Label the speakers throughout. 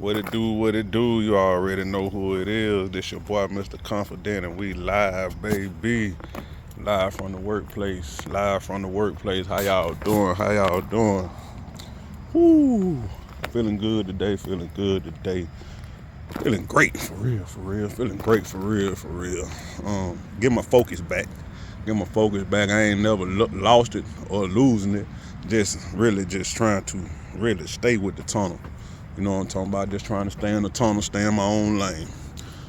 Speaker 1: What it do, what it do, you already know who it is. This your boy, Mr. Confident, and we live, baby. Live from the workplace. Live from the workplace. How y'all doing? How y'all doing? Woo! Feeling good today, feeling good today. Feeling great, for real, for real. Feeling great, for real, for real. Get my focus back. Get my focus back. I ain't never lost it or losing it. Just trying to really stay with the tunnel. You know what I'm talking about? Just trying to stay in the tunnel, stay in my own lane.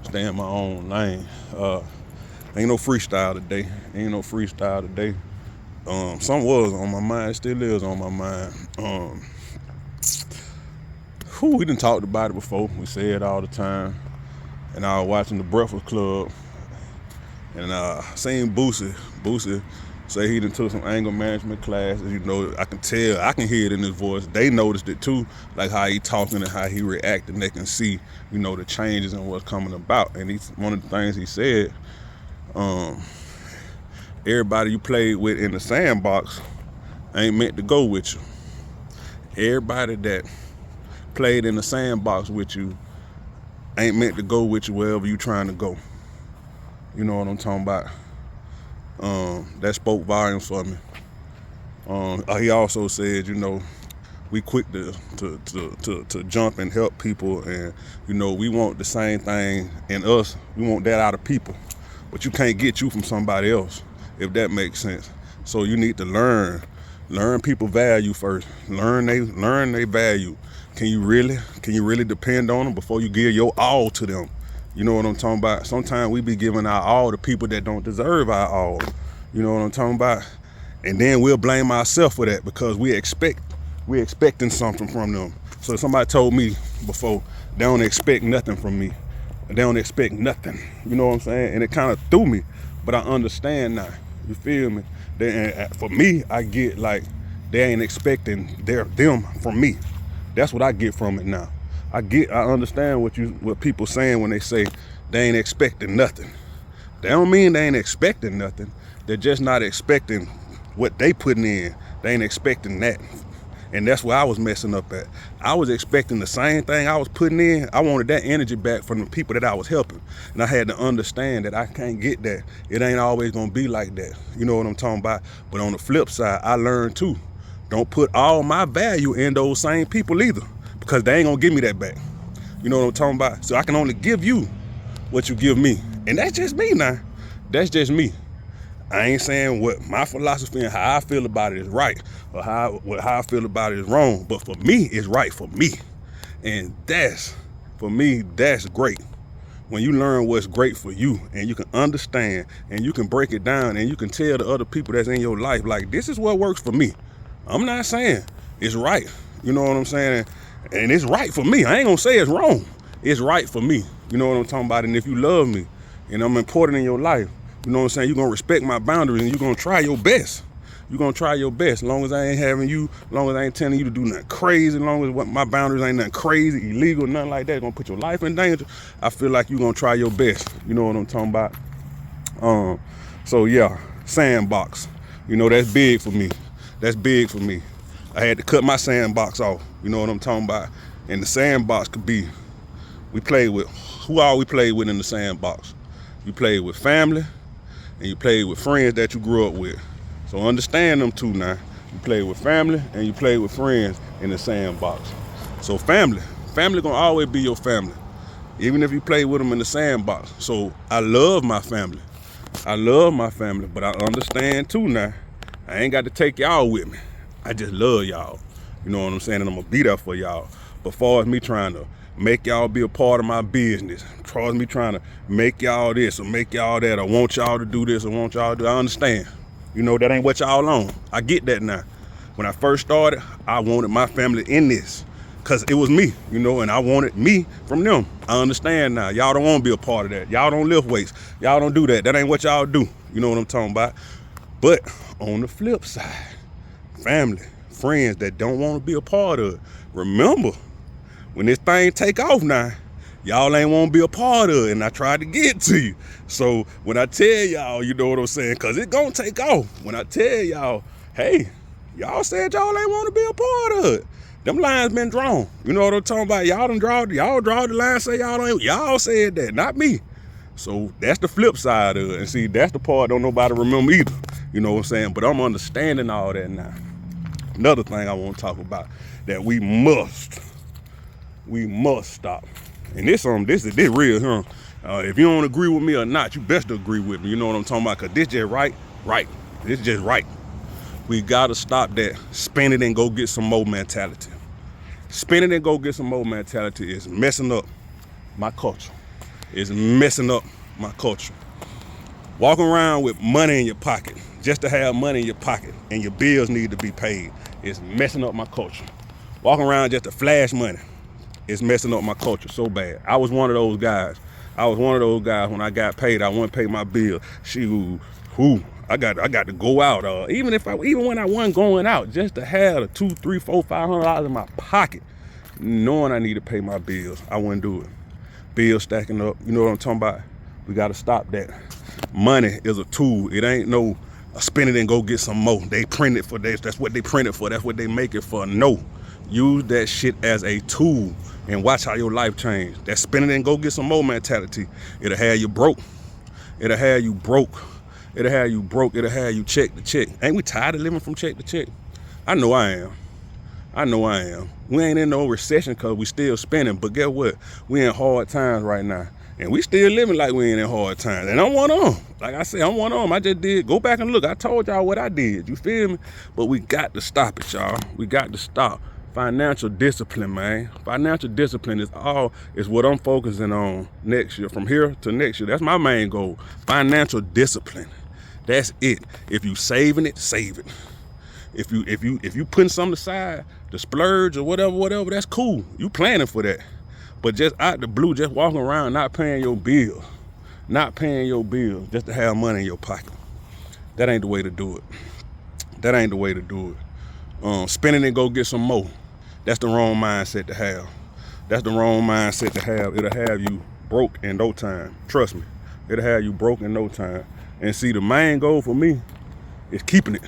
Speaker 1: Stay in my own lane. Ain't no freestyle today. Ain't no freestyle today. Something was on my mind, still is on my mind. We done talked about it before. We say it all the time. And I was watching the Breakfast Club, and seen Boosie say he done took some anger management classes. You know, I can tell, I can hear it in his voice. They noticed it too, like how he talking and how he reacting. They can see, you know, the changes and what's coming about. And one of the things he said, everybody you played with in the sandbox ain't meant to go with you. Everybody that played in the sandbox with you ain't meant to go with you wherever you trying to go. You know what I'm talking about? That spoke volumes for me. He also said, you know, we quick to jump and help people, and you know, we want the same thing in us. We want that out of people, but you can't get you from somebody else, if that makes sense. So you need to learn people value first. Learn they value. Can you really depend on them before you give your all to them? You know what I'm talking about? Sometimes we be giving our all to people that don't deserve our all. You know what I'm talking about? And then we'll blame ourselves for that because we're expecting something from them. So somebody told me before, they don't expect nothing from me. They don't expect nothing. You know what I'm saying? And it kind of threw me, but I understand now. You feel me? For me, I get like they ain't expecting them from me. That's what I get from it now. I understand what people saying when they say they ain't expecting nothing. They don't mean they ain't expecting nothing. They're just not expecting what they putting in. They ain't expecting that. And that's where I was messing up at. I was expecting the same thing I was putting in. I wanted that energy back from the people that I was helping. And I had to understand that I can't get that. It ain't always gonna be like that. You know what I'm talking about? But on the flip side, I learned too, don't put all my value in those same people either, because they ain't gonna give me that back. You know what I'm talking about? So I can only give you what you give me. And that's just me now. That's just me. I ain't saying what my philosophy and how I feel about it is right, or how I feel about it is wrong. But for me, it's right for me. And for me, that's great. When you learn what's great for you and you can understand and you can break it down and you can tell the other people that's in your life, like, this is what works for me. I'm not saying it's right. You know what I'm saying? And it's right for me. I ain't gonna say it's wrong. It's right for me. You know what I'm talking about? And if you love me and I'm important in your life, you know what I'm saying, you're gonna respect my boundaries and you're gonna try your best. You're gonna try your best. As long as I ain't having you, as long as I ain't telling you to do nothing crazy, as long as what my boundaries ain't nothing crazy, illegal, nothing like that, gonna put your life in danger, I feel like you're gonna try your best. You know what I'm talking about? So yeah, sandbox. You know, that's big for me. That's big for me. I had to cut my sandbox off. You know what I'm talking about? And the sandbox could be, we played with, who all we played with in the sandbox? You played with family, and you played with friends that you grew up with. So understand them two now. You played with family and you played with friends in the sandbox. So family gonna always be your family, even if you play with them in the sandbox. So I love my family. But I understand too now, I ain't got to take y'all with me. I just love y'all. You know what I'm saying? And I'm gonna be there for y'all. But far as me trying to make y'all be a part of my business, as far as me trying to make y'all this or make y'all that, or want y'all to do this or want y'all to do, I understand. You know, that ain't what y'all on. I get that now. When I first started, I wanted my family in this because it was me, you know, and I wanted me from them. I understand now. Y'all don't want to be a part of that. Y'all don't lift weights. Y'all don't do that. That ain't what y'all do. You know what I'm talking about? But on the flip side, family, friends that don't want to be a part of it, remember, when this thing take off now, y'all ain't want to be a part of it, and I tried to get to you. So when I tell y'all, you know what I'm saying, because it's going to take off. When I tell y'all, hey, y'all said y'all ain't want to be a part of it. Them lines been drawn. You know what I'm talking about? Y'all draw the line, say y'all said that, not me. So that's the flip side of it. And see, that's the part don't nobody remember either. You know what I'm saying? But I'm understanding all that now. Another thing I want to talk about that we must stop. And this real, huh? If you don't agree with me or not, you best to agree with me. You know what I'm talking about? Cause this just right. This just right. We gotta stop that spend it and go get some more mentality. Spend it and go get some more mentality is messing up my culture. It's messing up my culture. Walking around with money in your pocket, just to have money in your pocket and your bills need to be paid, is messing up my culture. Walking around just to flash money is messing up my culture so bad. I was one of those guys. When I got paid, I wouldn't pay my bill. I got to go out. Even when I wasn't going out, just to have the $200, $300, $400, $500 in my pocket, knowing I need to pay my bills, I wouldn't do it. Bills stacking up. You know what I'm talking about? We got to stop that. Money is a tool. It ain't no spend it and go get some more. They print it for this. That's what they print it for. That's what they make it for. No. Use that shit as a tool and watch how your life change. That spend it and go get some more mentality, it'll have you broke. It'll have you check to check. Ain't we tired of living from check to check? I know I am. We ain't in no recession because we still spending, but guess what? We in hard times right now. And we still living like we ain't in hard times. And I'm one of them. Like I said, I'm one of them. I just did. Go back and look. I told y'all what I did. You feel me? But we got to stop it, y'all. We got to stop. Financial discipline, man. Financial discipline is what I'm focusing on next year. From here to next year. That's my main goal. Financial discipline. That's it. If you saving it, save it. If you putting something aside to splurge or whatever, that's cool. You planning for that. But just out the blue, just walking around not paying your bills just to have money in your pocket. That ain't the way to do it. Spending and go get some more. That's the wrong mindset to have. It'll have you broke in no time. Trust me. It'll have you broke in no time. And see, the main goal for me is keeping it.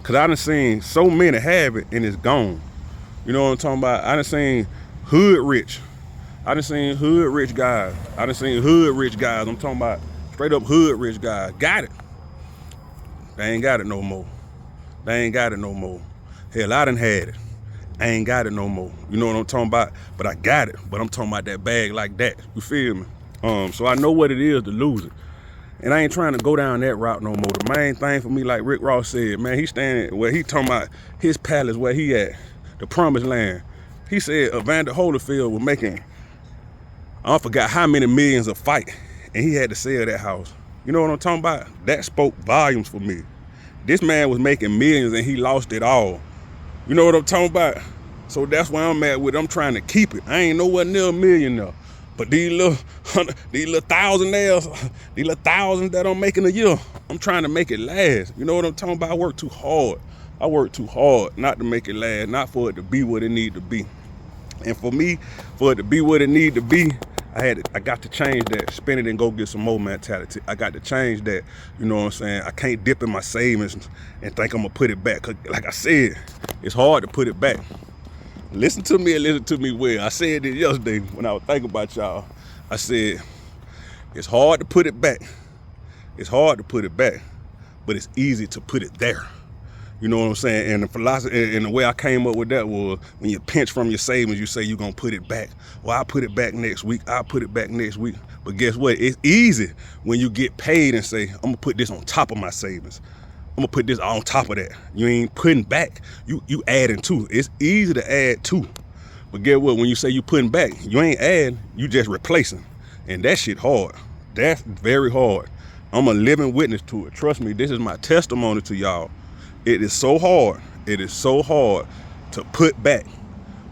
Speaker 1: Cause I done seen so many have it and it's gone. You know what I'm talking about? I done seen hood rich guys. I'm talking about straight up hood rich guys. Got it. They ain't got it no more. Hell, I done had it. I ain't got it no more. You know what I'm talking about? But I got it. But I'm talking about that bag like that. You feel me? So I know what it is to lose it. And I ain't trying to go down that route no more. The main thing for me, like Rick Ross said, man, he standing where he talking about his palace, where he at, the promised land. He said Evander Holyfield was making, I forgot how many millions a fight, and he had to sell that house. You know what I'm talking about? That spoke volumes for me. This man was making millions and he lost it all. You know what I'm talking about? So that's where I'm at with it. I'm trying to keep it. I ain't nowhere near a millionaire. But these little thousandaires, these little thousands that I'm making a year, I'm trying to make it last. You know what I'm talking about? I work too hard not to make it last, not for it to be what it need to be. And for me, for it to be what it need to be, I got to change that. Spend it and go get some more mentality. I got to change that. You know what I'm saying? I can't dip in my savings and think I'm gonna put it back. Cause like I said, it's hard to put it back. Listen to me well. I said it yesterday when I was thinking about y'all. I said, it's hard to put it back. But it's easy to put it there. You know what I'm saying? And the philosophy and the way I came up with that was when you pinch from your savings, you say you're gonna put it back. Well, I'll put it back next week. But guess what? It's easy when you get paid and say, I'm gonna put this on top of my savings. I'm gonna put this on top of that. You ain't putting back, you adding to. It's easy to add to. But get what, when you say you putting back, you ain't adding, you just replacing. And that shit hard. That's very hard. I'm a living witness to it. Trust me, this is my testimony to y'all. It is so hard to put back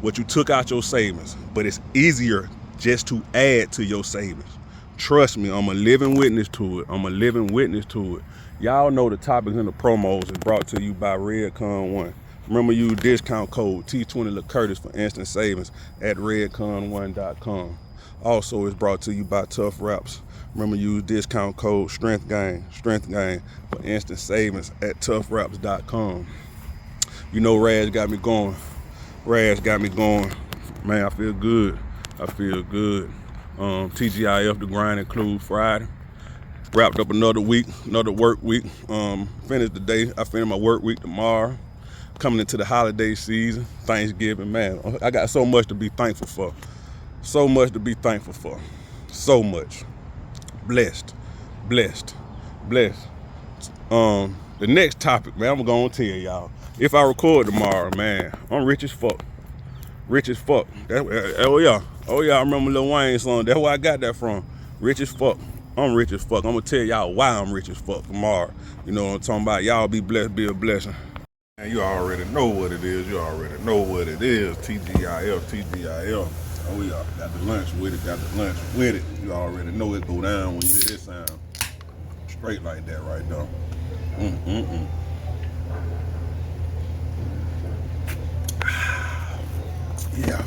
Speaker 1: what you took out your savings, but it's easier just to add to your savings. Trust me, I'm a living witness to it. Y'all know the topics and the promos is brought to you by Redcon1. Remember, use discount code T20LaCurtis for instant savings at redcon1.com. Also, it's brought to you by Tough Raps. Remember, use discount code StrengthGain for instant savings at toughraps.com. You know Raz got me going. Raz got me going. Man, I feel good. I feel good. TGIF, the grind includes Friday. Wrapped up another week, another work week. Finished the day. I finished my work week tomorrow. Coming into the holiday season, Thanksgiving, man. I got so much to be thankful for. So much to be thankful for. So much. Blessed. Blessed. Blessed. The next topic, man, I'm gonna tell y'all. If I record tomorrow, man, I'm rich as fuck. Rich as fuck. Oh yeah, I remember Lil Wayne song. That's where I got that from. Rich as fuck. I'm rich as fuck. I'm gonna tell y'all why I'm rich as fuck tomorrow. You know what I'm talking about? Y'all be blessed, be a blessing. Man, you already know what it is. You already know what it is. TGIF, TGIF. Oh yeah, got the lunch with it. Got the lunch with it. You already know it go down when you hear this sound. Straight like that right there. Yeah.